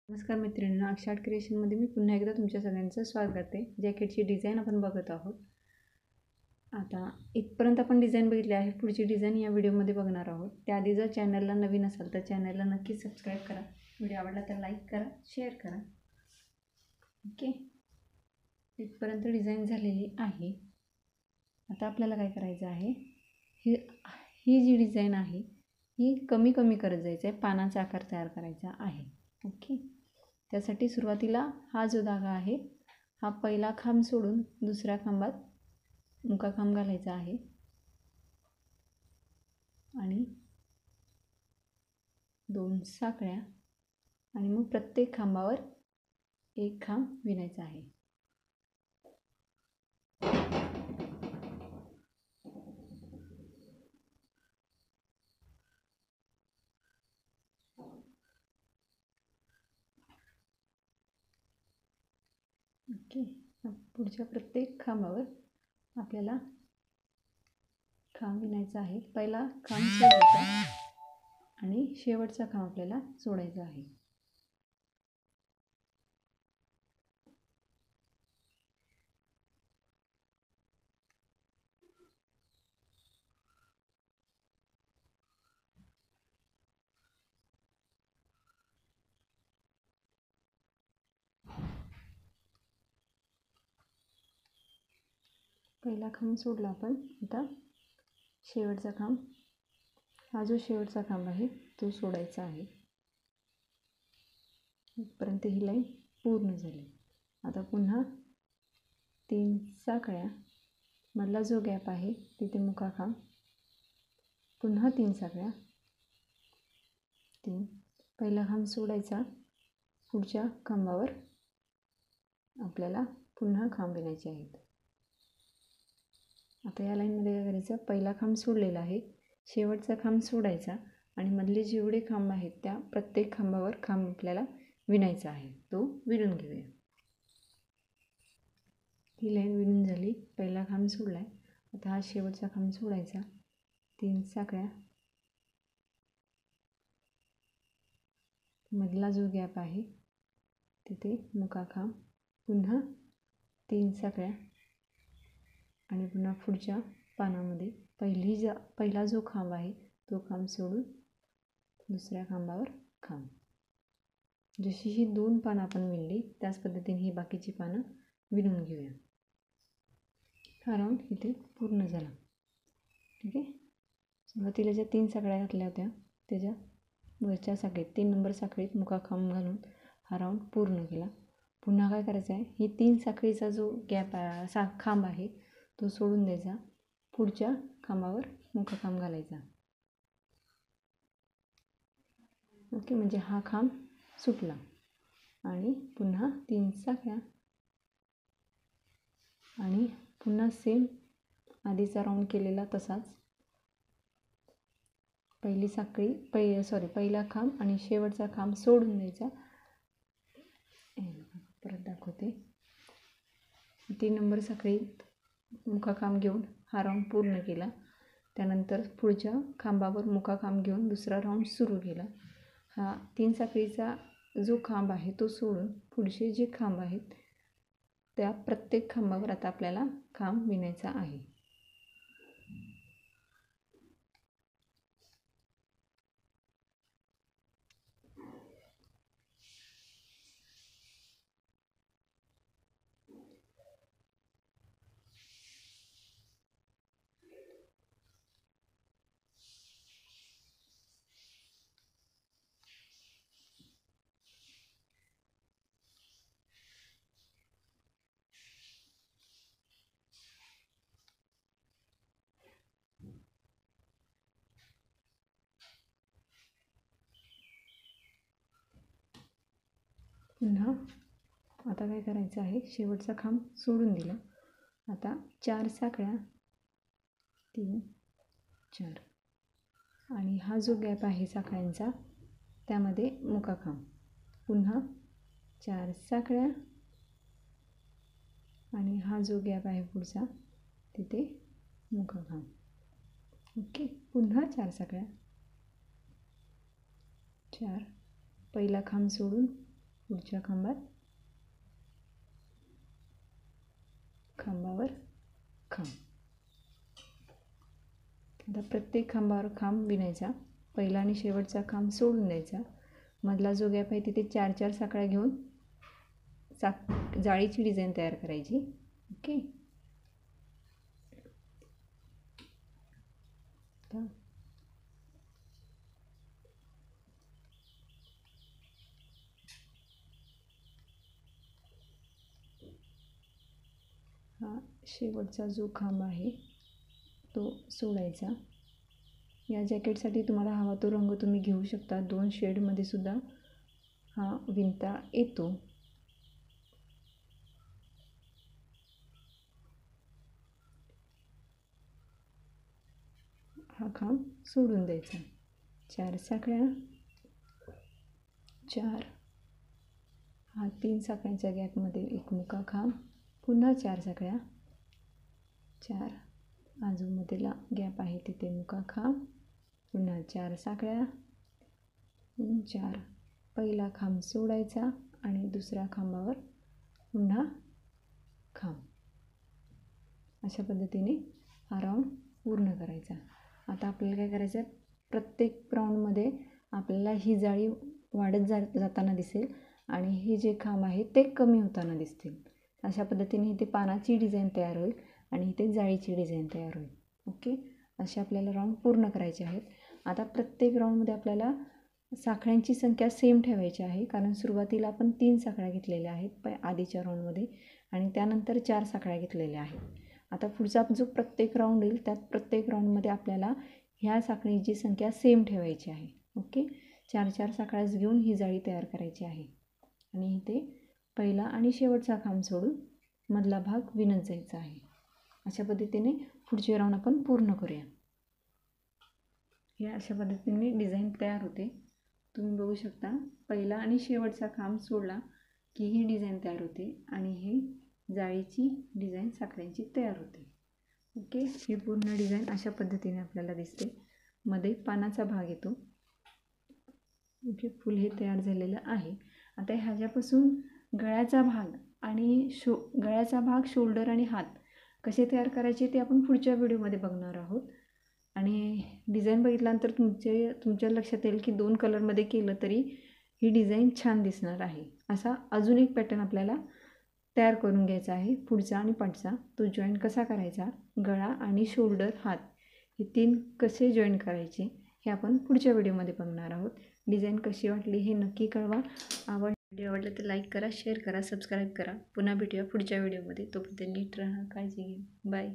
नमस्कार मैत्रिणींनो, अक्षाट क्रिएशनमध्ये मी पुन्हा एकदा तुमच्या सगळ्यांचं स्वागत करते। जॅकेटची डिझाईन आपण बघत आहोत। आता इथपर्यंत आपण डिझाईन बघितली आहे, पुढची डिझाईन या व्हिडिओमध्ये बघणार आहोत। त्याआधी जर चॅनलला नवीन असाल तर चॅनलला नक्की सबस्क्राईब करा, व्हिडिओ आवडला तर लाईक करा, शेअर करा। ओके, इथपर्यंत डिझाईन झालेली आहे। आता आपल्याला काय करायचं आहे, ही जी डिझाईन आहे ही कमी कमी करत जायचं आहे, पानाचा आकार तयार करायचा आहे। ओके, त्यासाठी सुरुवातीला हा जो धागा आहे हा पहिला खांब सोडून दुसऱ्या खांबात मुका खांब घालायचा आहे आणि 2 साखळ्या आणि मग प्रत्येक खांबावर एक खांब विणायचा आहे। ओके, पुढच्या प्रत्येक खांबावर आपल्याला खांब विणायचा आहे। पहिला खांब सोडायचा आणि शेवटचा खांब आपल्याला सोडायचा आहे। पहिला खांब सोडला आपण, आता शेवटचा खांब, हा जो शेवटचा खांब आहे तो सोडायचा आहे। इथपर्यंत ही लाईन पूर्ण झाली। आता पुन्हा 3 साखळ्या, मधला जो गॅप आहे तिथे मुका खांब, पुन्हा 3 साखळ्या, 3, पहिला खांब सोडायचा, पुढच्या खांबावर आपल्याला पुन्हा खांब विणायचे आहेत। आता या लाईनमध्ये काय करायचं, पहिला खांब सोडलेला आहे, शेवटचा खांब सोडायचा आणि मधले जेवढे खांब आहेत त्या प्रत्येक खांबावर खांब आपल्याला विणायचा आहे, तो विणून घेऊया। ही लाईन विणून झाली, पहिला खांब सोडला आहे, आता हा शेवटचा खांब सोडायचा, 3 साखळ्या, मधला जो गॅप आहे तिथे मुका खांब, पुन्हा 3 साखळ्या आणि पुन्हा पुढच्या पानामध्ये पहिला जो खांब आहे तो खांब सोडून दुसऱ्या खांबावर खांब। जशी ही 2 पानं आपण विणली त्याच पद्धतीने ही बाकीची पानं विणून घेऊया। हा राऊंड इथे पूर्ण झाला। ठीक आहे, सुरुवातीला ज्या 3 साखळ्या घातल्या होत्या त्याच्या वरच्या साखळीत 3 नंबर साखळीत मुका खांब घालून हा राऊंड पूर्ण केला। पुन्हा काय करायचं आहे, ही 3 साखळीचा जो गॅप खांब आहे तो सोडून द्यायचा, पुढच्या खांबावर मुका खांब घालायचा। ओके, म्हणजे हा खांब सुटला आणि पुन्हा 3 साखळ्या आणि पुन्हा सेम आधीचा राऊंड केलेला तसाच, पहिला खांब आणि शेवटचा खांब सोडून द्यायचा। परत दाखवते, 3 नंबर साखळीत मुका खांब घेऊन हा राऊंड पूर्ण केला, त्यानंतर पुढच्या खांबावर मुका खांब घेऊन दुसरा राऊंड सुरू केला। हा 3 साखळीचा जो खांब आहे तो सोडून पुढचे जे खांब आहेत त्या प्रत्येक खांबावर आता आपल्याला खांब विणायचा आहे। पुन्हा आता काय करायचं आहे, शेवटचा खांब सोडून दिला, आता 4 साखळ्या, 3, 4 आणि हा जो गॅप आहे साखळ्यांचा त्यामध्ये मुका खांब, पुन्हा 4 साखळ्या आणि हा जो गॅप आहे पुढचा तिथे मुका खांब। ओके, पुन्हा 4 साखळ्या, 4, पहिला खांब सोडून पुढच्या खांबावर खांब. आता प्रत्येक खांबावर खांब विणायचा. पहिला आणि शेवटचा खांब सोडून द्यायचा. मधला जो गॅप आहे तिथे 4-4 साखळ्या घेऊन जाळीची डिझाईन तयार करायची. ओके. हा शेवटचा जो खांब आहे तो सोडायचा. या जॅकेटसाठी तुम्हाला हवा तो रंग तुम्ही घेऊ शकता. 2 शेडमध्ये सुद्धा हा विणता येतो. हा खांब सोडून द्यायचा. 4 साखळ्या, 4 हा 3 साखळ्यांच्या गॅपमध्ये एक मुका खांब, पुन्हा 4 साखळ्या, 4 बाजूमधला गॅप आहे तिथे मुका खांब, पुन्हा 4 साखळ्या, 4 पहिला खांब सोडायचा आणि दुसऱ्या खांबावर पुन्हा खांब. अशा पद्धतीने हा राऊंड पूर्ण करायचा. आता आपल्याला काय करायचं आहे, प्रत्येक राऊंडमध्ये आपल्याला ही जाळी वाढत जाताना दिसेल आणि हे जे खांब आहे ते कमी होताना दिसतील. अशा पद्धतीने इथे पानाची डिझाईन तयार होईल आणि इथे जाळीची डिझाईन तयार होईल. ओके. असे आपल्याला राऊंड पूर्ण करायचे आहेत. आता प्रत्येक राऊंडमध्ये आपल्याला साखळ्यांची संख्या सेम ठेवायची आहे, कारण सुरुवातीला आपण 3 साखळ्या घेतलेल्या आहेत आधीच्या राऊंडमध्ये आणि त्यानंतर 4 साखळ्या घेतलेल्या आहेत. आता पुढचा जो प्रत्येक राऊंड येईल त्यात प्रत्येक राऊंडमध्ये आपल्याला ह्या साखळीची संख्या सेम ठेवायची आहे. ओके. 4-4 साखळ्याच घेऊन ही जाळी तयार करायची आहे आणि इथे पहिला आणि शेवटचा खांब सोडून मधला भाग विणत जायचा आहे. अशा पद्धतीने पुढचे राऊंड आपण पूर्ण करूया. हे अशा पद्धतीने डिझाईन तयार होते. तुम्ही बघू शकता, पहिला आणि शेवटचा खांब सोडला की ही डिझाईन तयार होते आणि ही जाळीची डिझाईन साखळ्यांची तयार होते. ओके. ही पूर्ण डिझाईन अशा पद्धतीने आपल्याला दिसते. मध्ये पानाचा भाग येतो. ओके. फुल हे तयार झालेलं आहे. आता ह्याच्यापासून गळ्याचा भाग आणि गळ्याचा भाग, शोल्डर आणि हात कसे तयार करायचे ते आपण पुढच्या व्हिडिओमध्ये बघणार आहोत. आणि डिझाईन बघितल्यानंतर तुमच्या लक्षात येईल की 2 कलरमध्ये केलं तरी ही डिझाईन छान दिसणार आहे. असा अजून एक पॅटर्न आपल्याला तयार करून घ्यायचा आहे पुढचा आणि पाठचा. तो जॉईन कसा करायचा, गळा आणि शोल्डर, हात हे 3 कसे जॉईन करायचे हे आपण पुढच्या व्हिडिओमध्ये बघणार आहोत. डिझाईन कशी वाटली हे नक्की कळवा. व्हिडिओ आवडला तर लाईक करा, शेअर करा, सबस्क्राईब करा. पुन्हा भेटूया पुढच्या व्हिडिओमध्ये. तोपर्यंत नीट राहा, काळजी घ्या. बाय.